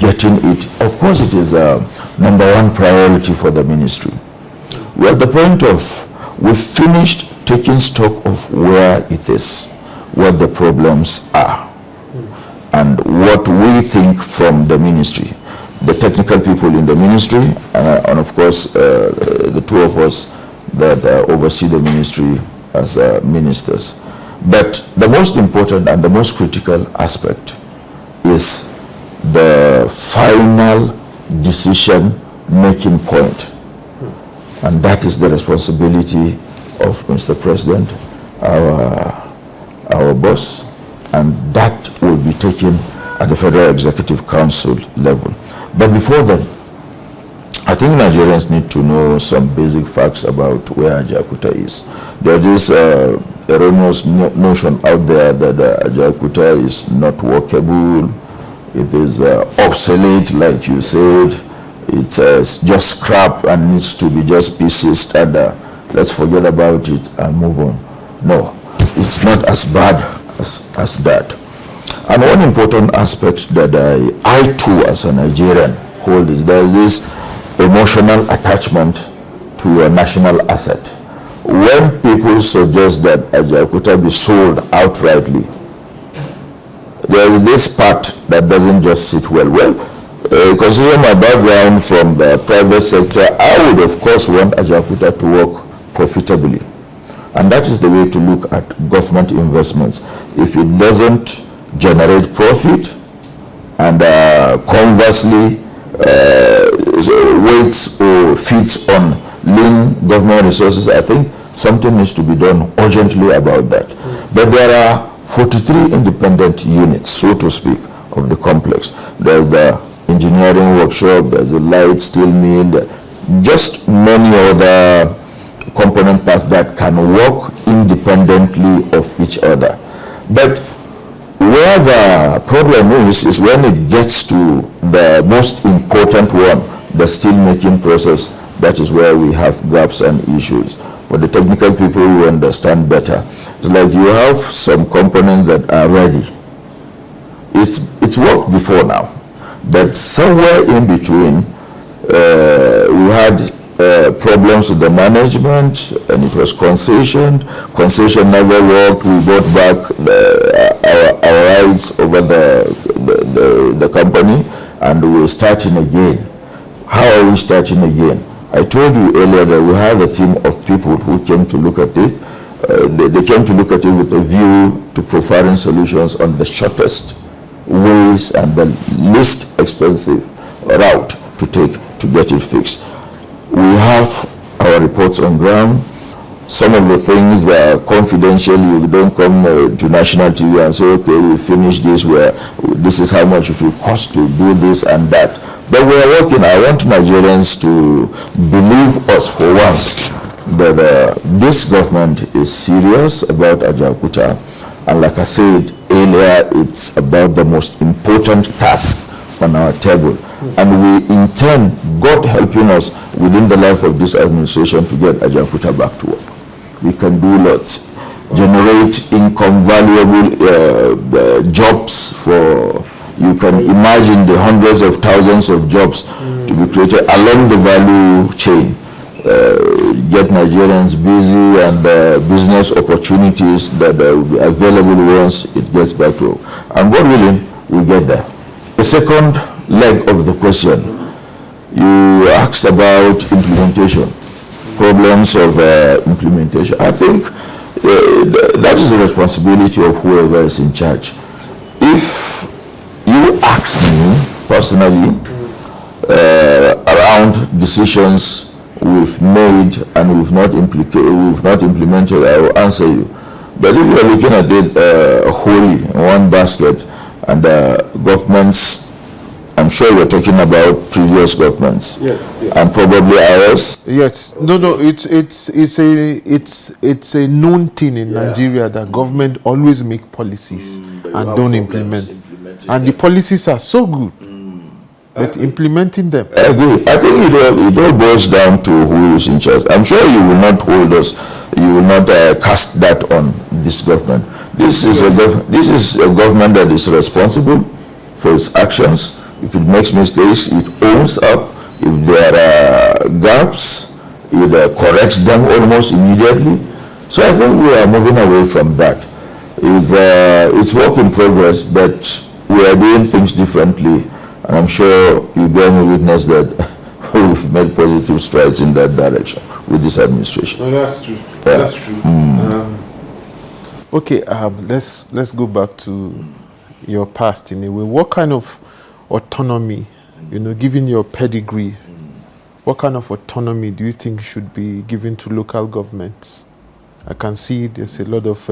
getting it. Of course, it is a number one priority for the ministry. We're at the point of, we've finished taking stock of where it is, what the problems are, and what we think from the ministry. The technical people in the ministry, and of course, the two of us that oversee the ministry as ministers. But the most important and the most critical aspect is the final decision-making point. And that is the responsibility of Mr. President, our boss, and that will be taken at the Federal Executive Council level. But before then, I think Nigerians need to know some basic facts about where Ajaokuta is. There is erroneous notion out there that Ajaokuta is not workable. It is obsolete, like you said. It's just scrap and needs to be just pieces, and let's forget about it and move on. No, it's not as bad as that. And one important aspect that I too, as a Nigerian, hold is there is this emotional attachment to your national asset. When people suggest that Ajaokuta be sold outrightly, there is this part that doesn't just sit well. Well, considering my background from the private sector, I would of course want Ajaokuta to work profitably. And that is the way to look at government investments. If it doesn't generate profit, and conversely waits or feeds on lean government resources, I think something needs to be done urgently about that. But there are 43 independent units, so to speak, of the complex. There's the engineering workshop, there's the light steel mill, just many other component parts that can work independently of each other. But where the problem is when it gets to the most important one, the steel making process. That is where we have gaps and issues. For the technical people who understand better, it's like you have some components that are ready. It's worked before now, but somewhere in between, we had problems with the management, and it was concession. Concession never worked. We bought back our rights over the company, and we're starting again. How are we starting again? I told you earlier that we have a team of people who came to look at it. They came to look at it with a view to providing solutions on the shortest ways and the least expensive route to take to get it fixed. We have our reports on ground. Some of the things are confidential. You don't come to national TV and say, okay, we finished this, this is how much it will cost to do this and that. But we are working. I want Nigerians to believe us for once that this government is serious about Ajaokuta. And like I said earlier, it's about the most important task on our table. And we intend, God helping us, within the life of this administration, to get Ajaokuta back to work. We can do lots. Generate income, valuable jobs for, you can imagine the hundreds of thousands of jobs to be created along the value chain. Get Nigerians busy, and business opportunities that will be available once it gets back to work. And God willing, we'll get there. The second leg of the question, you asked about implementation, problems of implementation. I think that is the responsibility of whoever is in charge. If you ask me personally around decisions we've made and we've not implemented, I will answer you. But if you're looking at it wholly in one basket, and governments, I'm sure you're talking about previous governments. Yes. And probably ours. Yes. No. It's a known thing in Nigeria that government always make policies and don't implement. And the policies are so good. But implementing them. I agree. I think it all boils down to who is in charge. I'm sure you will not hold us, you will not cast that on this government. This is a government that is responsible for its actions. If it makes mistakes, it owns up. If there are gaps, it corrects them almost immediately. So I think we are moving away from that. It's work in progress, but we are doing things differently. And I'm sure you bear me witness that we've made positive strides in that direction with this administration. No, that's true. Yeah. That's true. Okay, let's go back to your past in a way. What kind of autonomy, given your pedigree, what kind of autonomy do you think should be given to local governments? I can see there's a lot of,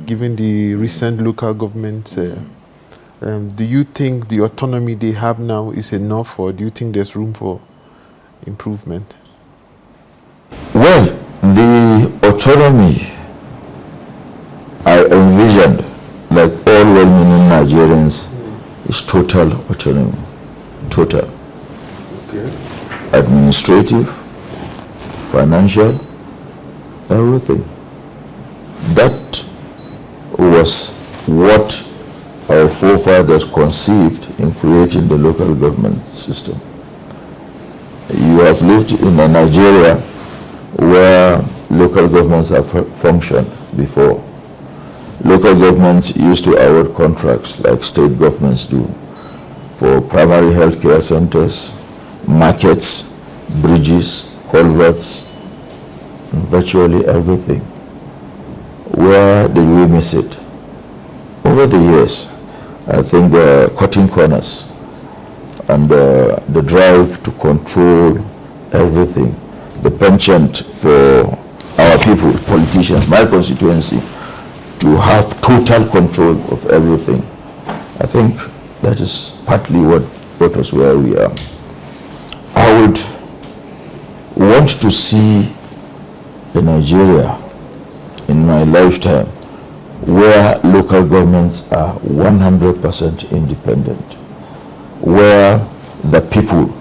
given the recent local government, do you think the autonomy they have now is enough, or do you think there's room for improvement? Well, the autonomy I envisioned, like all well-meaning Nigerians, is total autonomy. Total. Okay. Administrative, financial, everything. That was what our forefathers conceived in creating the local government system. You have lived in a Nigeria where local governments have functioned before. Local governments used to award contracts like state governments do for primary health care centers, markets, bridges, culverts, virtually everything. Where did we miss it? Over the years, I think cutting corners and the drive to control everything, the penchant for our people, politicians, my constituency, to have total control of everything. I think that is partly what got us where we are. I would want to see a Nigeria in my lifetime where local governments are 100% independent, where the people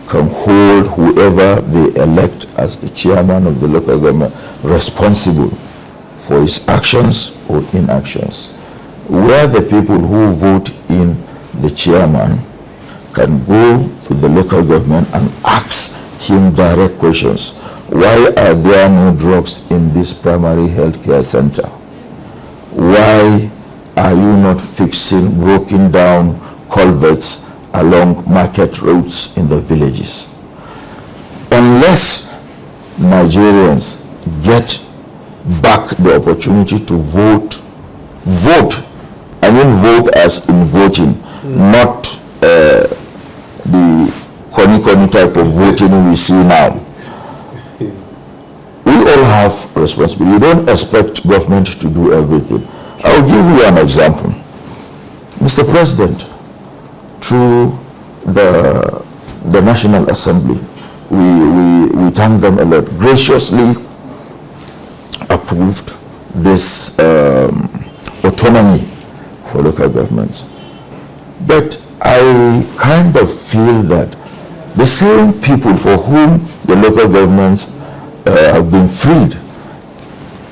can hold whoever they elect as the chairman of the local government responsible for his actions or inactions, where the people who vote in the chairman can go to the local government and ask him direct questions. Why are there no drugs in this primary health care center? Why are you not fixing broken down culverts along market roads in the villages? Unless Nigerians get back the opportunity to vote, I mean vote as in voting, not the corny type of voting we see now. We all have responsibility. You don't expect government to do everything. I'll give you an example. Mr. President, through the National Assembly, we thank them a lot, graciously approved this autonomy for local governments. But I kind of feel that the same people for whom the local governments have been freed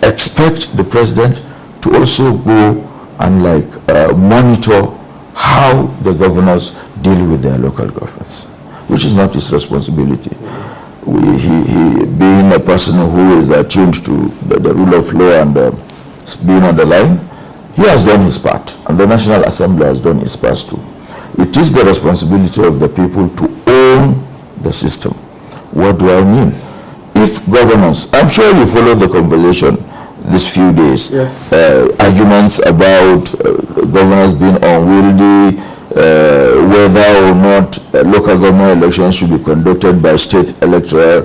expect the president to also go and monitor how the governors deal with their local governments, which is not his responsibility. He being a person who is attuned to the rule of law and being on the line, he has done his part, and the National Assembly has done its part too. It is the responsibility of the people to own the system. What do I mean? If governance, I'm sure you followed the conversation these few days, yes. Arguments about governors being unwieldy, whether or not local government elections should be conducted by state electoral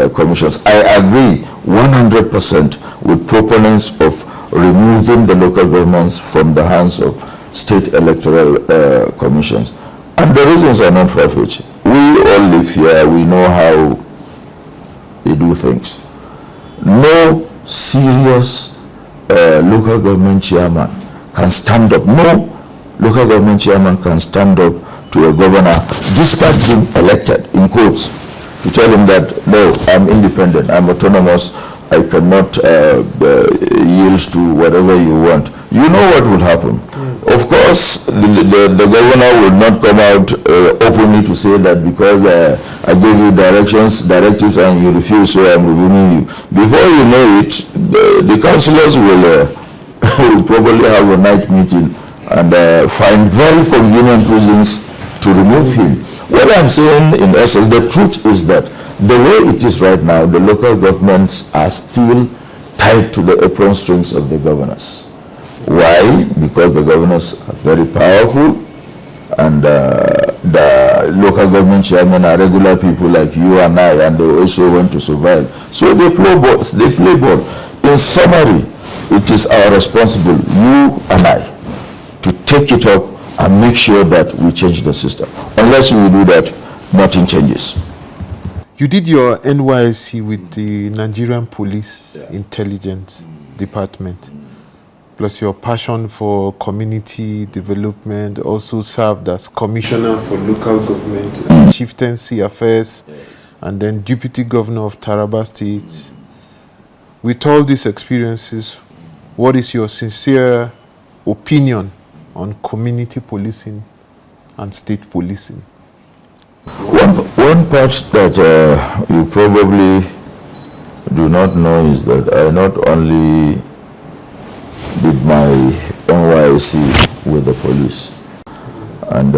commissions. I agree 100% with proponents of removing the local governments from the hands of state electoral commissions. And the reasons are not far-fetched. We all live here, we know how they do things. No serious local government chairman can stand up. No local government chairman can stand up to a governor, despite being elected, in quotes, to tell him that, no, I'm independent, I'm autonomous, I cannot yield to whatever you want. You know what will happen. Of course, the governor will not come out openly to say that because I gave you directives, and you refuse, so I'm reviewing you. Before you know it, the councillors will, will probably have a night meeting and find very convenient reasons to remove him. What I'm saying in essence, the truth is that the way it is right now, the local governments are still tied to the apron strings of the governors. Why? Because the governors are very powerful, and the local government chairmen are regular people like you and I, and they also want to survive. So they play ball. In summary, it is our responsibility, you and I, to take it up and make sure that we change the system. Unless we do that, nothing changes. You did your NYSC with the Nigerian Police Intelligence Department, plus your passion for community development, also served as Commissioner for Local Government and Chieftaincy Affairs, and then Deputy Governor of Taraba State. With all these experiences, what is your sincere opinion on community policing and state policing? One part that you probably do not know is that I not only did my NYSC with the police, and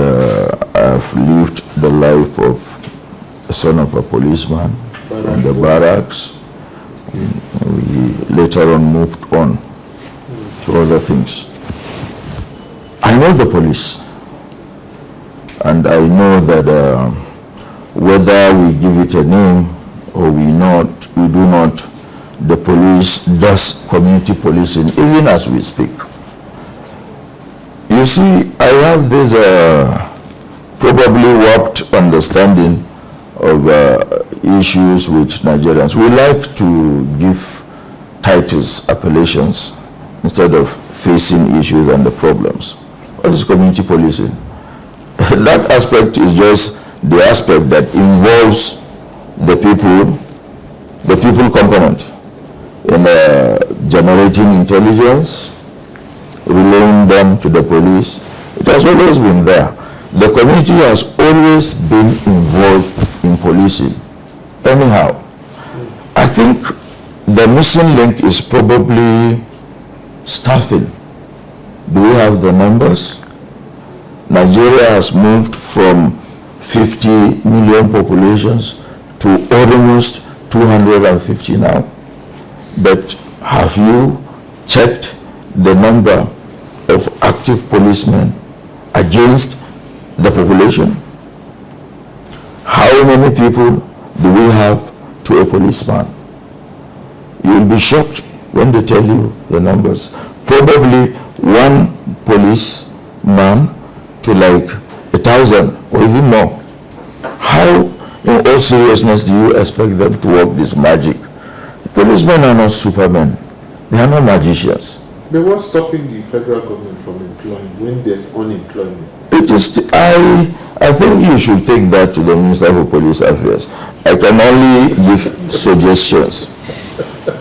I've lived the life of a son of a policeman in the barracks. We later on moved on to other things. I know the police, and I know that whether we give it a name or we do not, the police does community policing even as we speak. You see, I have this probably warped understanding of issues with Nigerians. We like to give titles, appellations, instead of facing issues and the problems. What is community policing? That aspect is just the aspect that involves the people component in generating intelligence, relaying them to the police. It has always been there. The community has always been involved in policing. Anyhow, I think the missing link is probably staffing. Do we have the numbers? Nigeria has moved from 50 million populations to almost 250 now. But have you checked the number of active policemen against the population? How many people do we have to a policeman? You'll be shocked when they tell you the numbers. Probably one policeman to like 1,000 or even more. How, in all seriousness, do you expect them to work this magic? Policemen are not supermen. They are not magicians. But what's stopping the federal government from employing when there's unemployment? It is. I think you should take that to the Minister for Police Affairs. I can only give suggestions.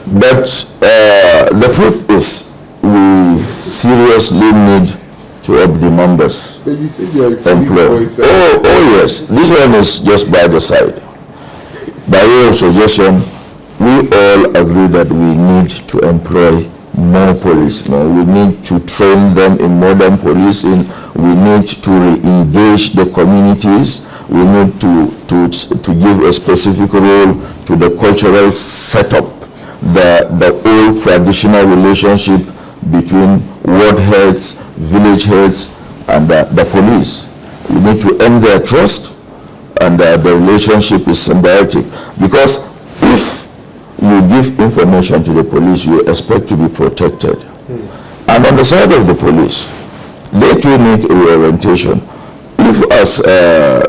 But the truth is, we seriously need to up the numbers. But you said you are a police boy. Oh yes. This one is just by the side. By way of suggestion, we all agree that we need to employ more policemen. We need to train them in modern policing. We need to re-engage the communities. We need to give a specific role to the cultural setup, the old traditional relationship between ward heads, village heads, and the police. We need to earn their trust, and the relationship is symbiotic. Because if you give information to the police, you expect to be protected. And on the side of the police, they too need a reorientation. If as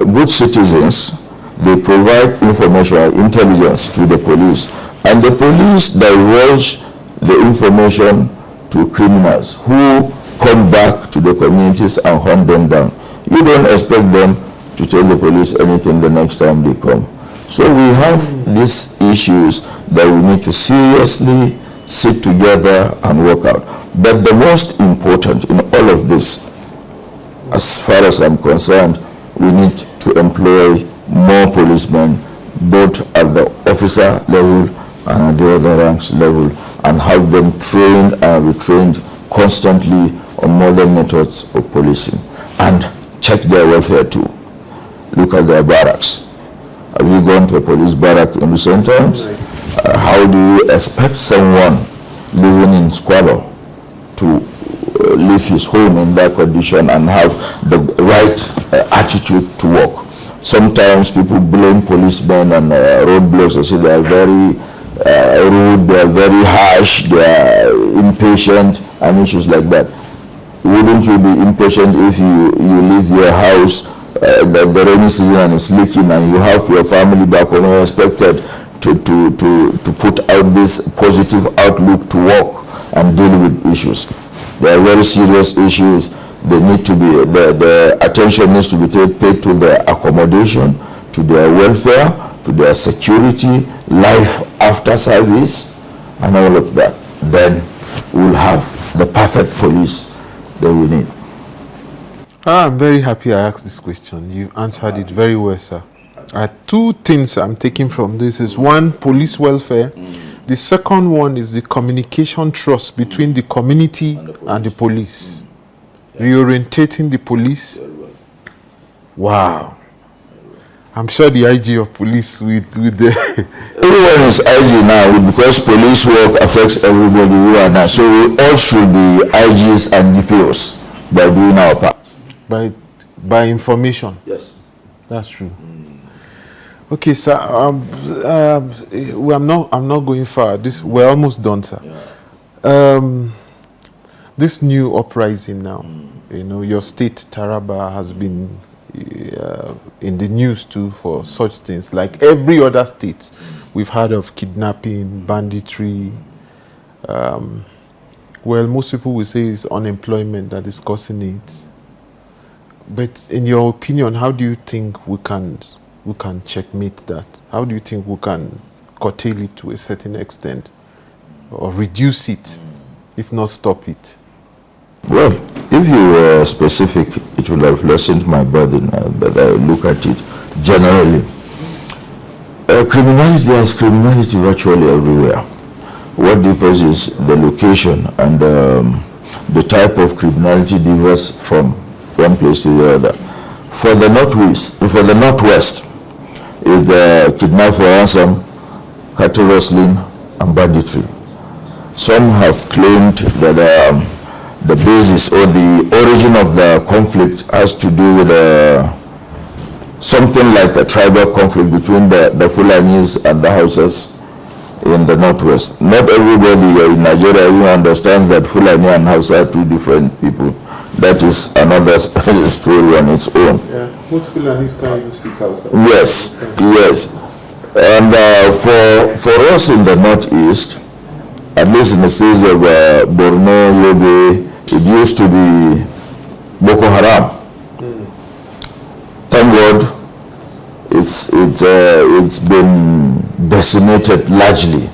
good citizens, they provide information or intelligence to the police, and the police divulge the information to criminals who come back to the communities and hunt them down, you don't expect them to tell the police anything the next time they come. So we have these issues that we need to seriously sit together and work out. But the most important in all of this, as far as I'm concerned, we need to employ more policemen, both at the officer level and at the other ranks level, and have them trained and retrained constantly on modern methods of policing, and check their welfare too. Look at their barracks. Have you gone to a police barrack in recent times? How do you expect someone living in squalor to leave his home in that condition and have the right attitude to work? Sometimes people blame policemen and roadblocks. They say they are very rude, they are very harsh, they are impatient, and issues like that. Wouldn't you be impatient if you leave your house the rainy season and it's leaking, and you have your family back home, you're expected to put out this positive outlook to work and deal with issues? They are very serious issues. They need to be, the attention needs to be paid to their accommodation, to their welfare, to their security, life after service, and all of that. Then we'll have the perfect police that we need. I'm very happy I asked this question. You answered it very well, sir. Two things I'm taking from this is, one, police welfare. The second one is the communication trust between the community and the police. Reorientating the police. Wow. I'm sure the IG of police with the everyone is IG now, because police work affects everybody who are now. So we all should be IGs and DPOs by doing our part. By information. Yes. That's true. Okay, sir. I'm not going far. We're almost done, sir. Yeah. This new uprising now, your state, Taraba, has been in the news too for such things. Like every other state, we've heard of kidnapping, banditry. Well, most people will say it's unemployment that is causing it. But in your opinion, how do you think we can checkmate that? How do you think we can curtail it to a certain extent, or reduce it, if not stop it? Well, if you were specific, it would have lessened my burden, but I look at it generally. Criminality, there is criminality virtually everywhere. What differs is the location, and the type of criminality differs from one place to the other. For the northwest, it's kidnap for ransom, cattle rustling, and banditry. Some have claimed that the basis or the origin of the conflict has to do with something like a tribal conflict between the Fulanis and the Hausas in the northwest. Not everybody in Nigeria even understands that Fulani and Hausa are two different people. That is another story on its own. Yeah, most Fulanis can't even speak Hausa. Yes, yes. And for us in the northeast, at least in the states of Borno, Yobe, it used to be Boko Haram. Thank God, it's been decimated largely.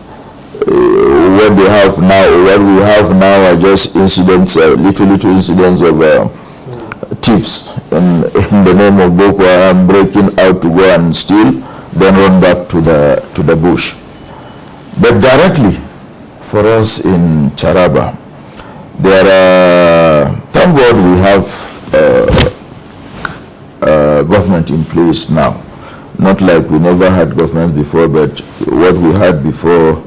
What we have now are just incidents, little incidents of thieves in the name of Boko Haram breaking out to go and steal, then run back to the bush. But directly for us in Taraba, there are, thank God we have government in place now. Not like we never had government before, but what we had before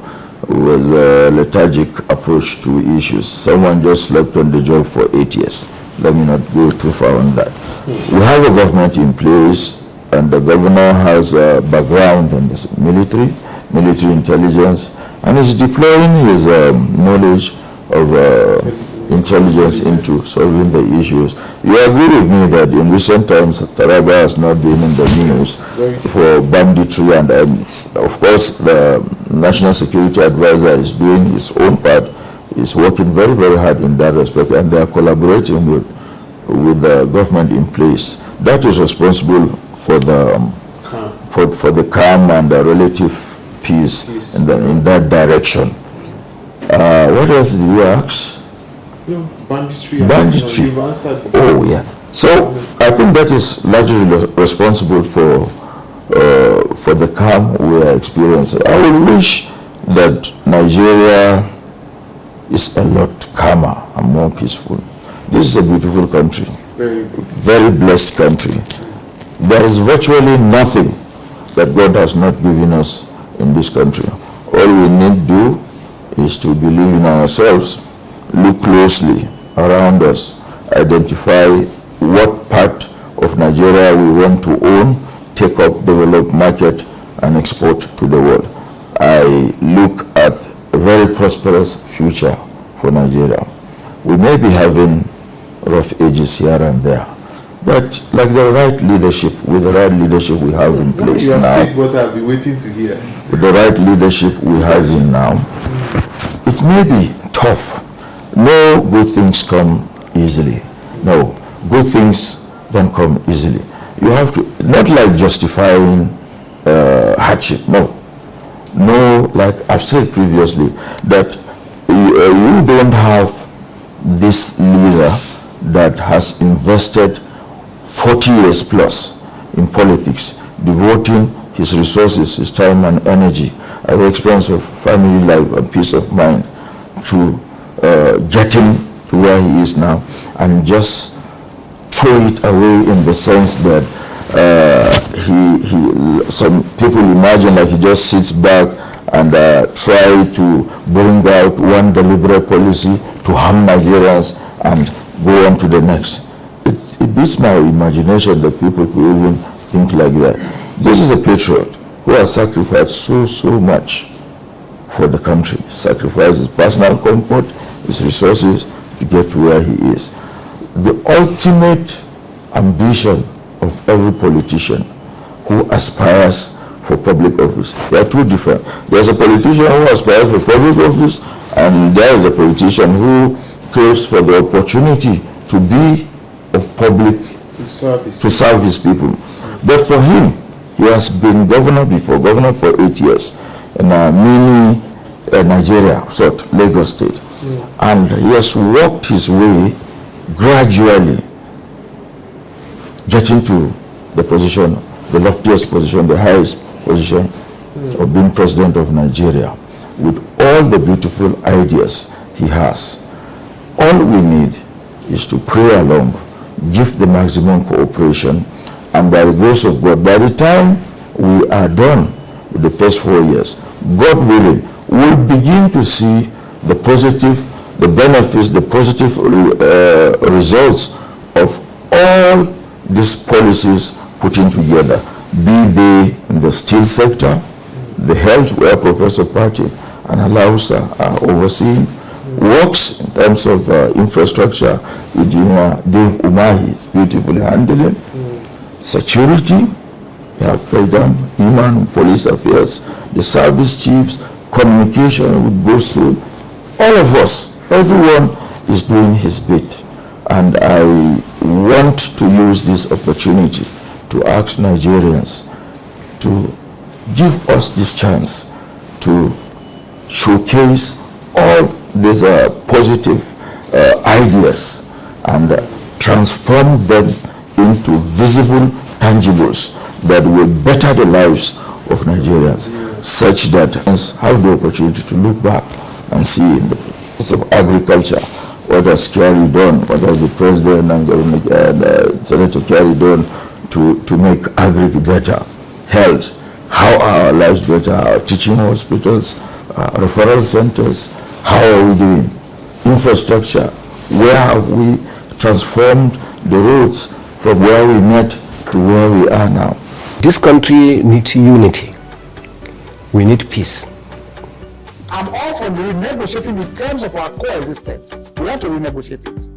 was a lethargic approach to issues. Someone just slept on the job for 8 years. Let me not go too far on that. We have a government in place, and the governor has a background in this military intelligence, and is deploying his knowledge of intelligence into solving the issues. You agree with me that in recent times, Taraba has not been in the news for banditry, and of course the National Security Advisor is doing his own part, is working very, very hard in that respect, and they are collaborating with the government in place. That is responsible for the calm and the relative peace in that direction. What else did you ask? No, banditry. Banditry. You've answered. Oh, yeah. So I think that is largely responsible for the calm we are experiencing. I would wish that Nigeria is a lot calmer and more peaceful. This is a beautiful country, Very good. very blessed country. There is virtually nothing that God has not given us in this country. All we need to do is to believe in ourselves, look closely around us, identify what part of Nigeria we want to own, take up, develop, market, and export to the world. I look at a very prosperous future for Nigeria. We may be having rough edges here and there, but like the right leadership, with the right leadership we have in place You have now, said what I've been waiting to hear. with the right leadership we have in now, it may be tough. No good things come easily. No, good things don't come easily. You have to, not like justifying hardship, no. No, like I've said previously, that you don't have this leader that has invested 40 years plus in politics, devoting his resources, his time and energy at the expense of family life and peace of mind to getting to where he is now, and just throw it away in the sense that some people imagine like he just sits back and try to bring out one deliberate policy to harm Nigerians and go on to the next. It beats my imagination that people could even think like that. This is a patriot who has sacrificed so much for the country, sacrificed his personal comfort, his resources to get to where he is. The ultimate ambition of every politician who aspires for public office. There are two different. There's a politician who aspires for public office, and there is a politician who craves for the opportunity to be of public, to serve his people. But for him, he has been governor before, governor for 8 years in a mini Nigeria, Lagos State. And he has worked his way gradually getting to the position, the loftiest position, the highest position of being president of Nigeria, with all the beautiful ideas he has. All we need is to pray along, give the maximum cooperation, and by the grace of God, by the time we are done with the first 4 years, God willing, we'll begin to see the positive, the benefits, the positive results of all these policies put in together, be they in the steel sector, the health, where Professor Patti and Alausa are overseeing, works in terms of infrastructure, Engineer Dave Umahi is beautifully handling, security, we have President Iman, police affairs, the service chiefs, communication with Bosu, all of us, everyone is doing his bit. And I want to use this opportunity to ask Nigerians to give us this chance to showcase all these positive ideas and transform them into visible tangibles that will better the lives of Nigerians, such that have the opportunity to look back and see in the place of agriculture what has carried on, what has the president and senator carried on to make agri better, health, how are our lives better, our teaching hospitals, referral centers, how are we doing, infrastructure, where have we transformed the roads from where we met to where we are now. This country needs unity. We need peace. I'm all for renegotiating the terms of our coexistence. We have to renegotiate it.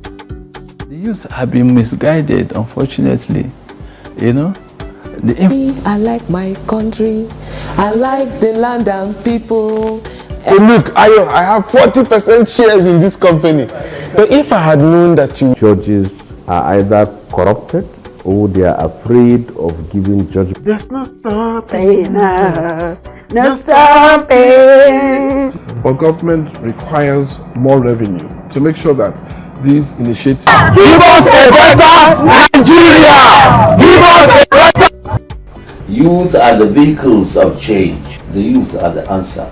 The youth have been misguided, unfortunately. You know, I like my country. I like the land and people. Hey, look, I have 40% shares in this company. But if I had known that you judges are either corrupted or they are afraid of giving judgment. There's no stopping us. No stopping. But government requires more revenue to make sure that this initiative. Give us a better Nigeria! Give us a better... Youth are the vehicles of change. The youth are the answer.